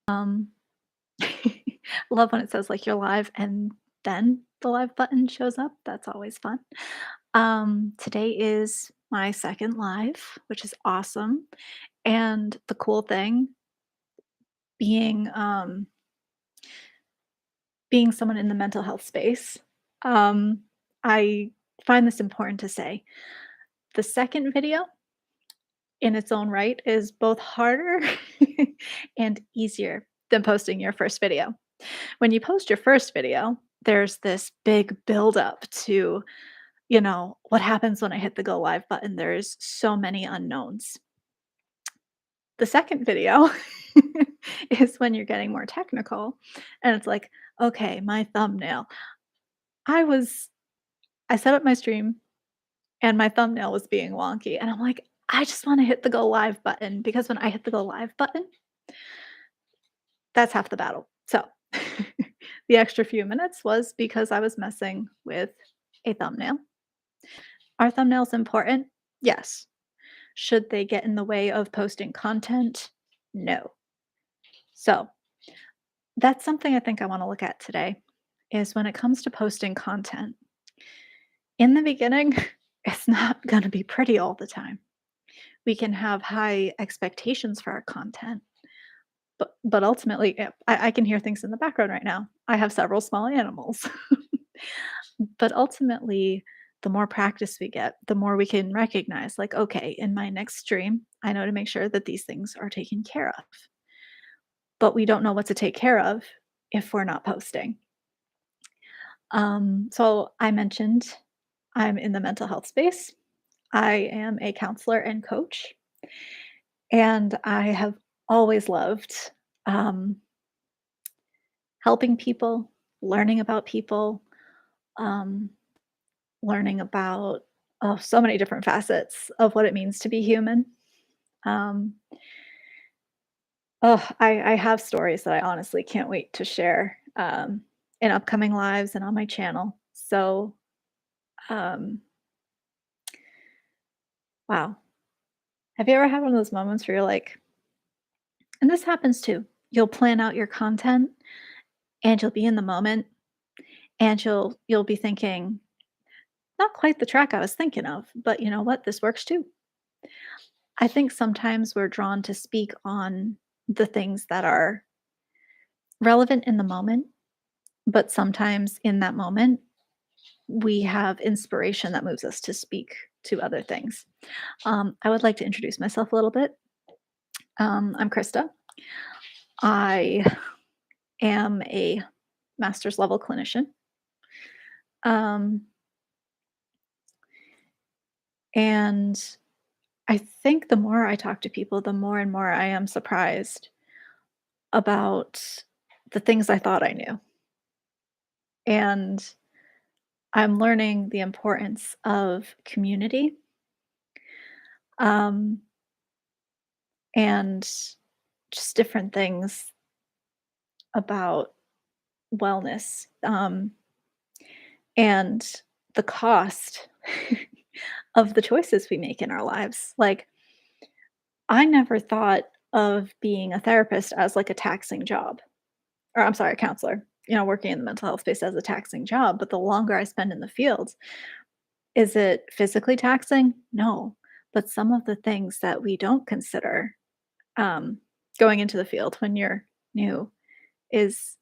Um, love when it says, like, you're live and then the live button shows up, that's always fun. Today is my 2nd live, which is awesome, and the cool thing being, being someone in the mental health space, um, I find this important to say. The 2nd video in its own right is both harder and easier than posting your 1st video. When you post your 1st video, there's this big buildup to, what happens when I hit the go live button? There's so many unknowns. The 2nd video is when you're getting more technical and it's like, okay, my thumbnail. I was I set up my stream and my thumbnail was being wonky and I'm like, I just want to hit the go live button because when I hit the go live button, that's half the battle. So, the extra few minutes was because I was messing with a thumbnail. Are thumbnails important? Yes. Should they get in the way of posting content? No. So, that's something I think I want to look at today is when it comes to posting content. In the beginning, it's not going to be pretty all the time. We can have high expectations for our content, but ultimately, I can hear things in the background right now. I have several small animals. But ultimately, the more practice we get, the more we can recognize, like, okay, in my next stream, I know to make sure that these things are taken care of. But we don't know what to take care of if we're not posting. So I mentioned I'm in the mental health space. I am a counselor and coach, and I have always loved um, helping people, learning about people, um, learning about so many different facets of what it means to be human. Um, I have stories that I honestly can't wait to share in upcoming lives and on my channel. So, um, wow. Have you ever had one of those moments where you're like, and this happens too, you'll plan out your content and you'll be in the moment and you'll be thinking, not quite the track I was thinking of, but you know what? This works too. I think sometimes we're drawn to speak on the things that are relevant in the moment, but sometimes in that moment, we have inspiration that moves us to speak to other things. I would like to introduce myself a little bit. I'm Krista. I am a master's level clinician. Um, and I think the more I talk to people, the more and more I am surprised about the things I thought I knew. And I'm learning the importance of community, um, and just different things about wellness, and the cost of the choices we make in our lives. Like, I never thought of being a therapist as like a taxing job, or I'm sorry, a counselor, working in the mental health space as a taxing job. But the longer I spend in the field, is it physically taxing? No. But some of the things that we don't consider um, going into the field when you're new is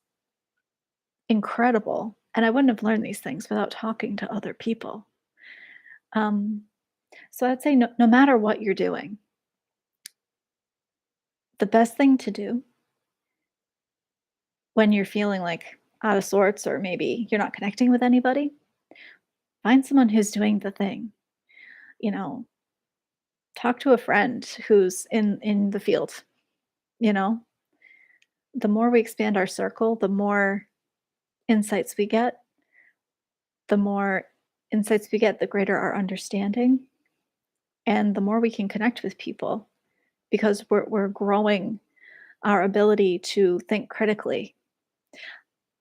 incredible. And I wouldn't have learned these things without talking to other people. Um, so I'd say no matter what you're doing, the best thing to do when you're feeling like out of sorts or maybe you're not connecting with anybody, find someone who's doing the thing. You know, talk to a friend who's in the field. You know, the more we expand our circle, the more insights we get. The more insights we get, the greater our understanding, and the more we can connect with people because we're growing our ability to think critically.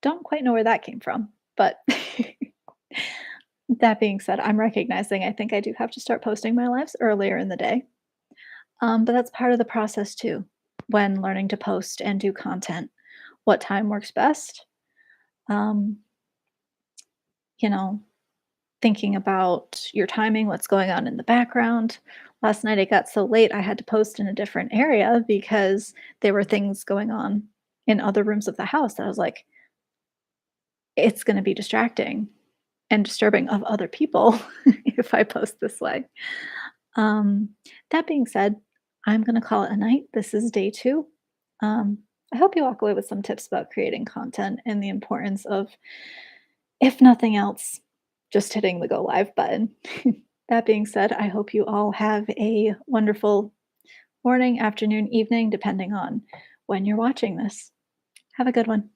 Don't quite know where that came from, but that being said, I'm recognizing I think I do have to start posting my lives earlier in the day. But that's part of the process too. when learning to post and do content, what time works best. Um, you know, thinking about your timing, what's going on in the background. Last night it got so late I had to post in a different area because there were things going on in other rooms of the house that I was like, it's going to be distracting and disturbing of other people if I post this way. Um, that being said, I'm going to call it a night. This is day 2. Um, I hope you walk away with some tips about creating content and the importance of, if nothing else, just hitting the go live button. That being said, I hope you all have a wonderful morning, afternoon, evening, depending on when you're watching this. Have a good one.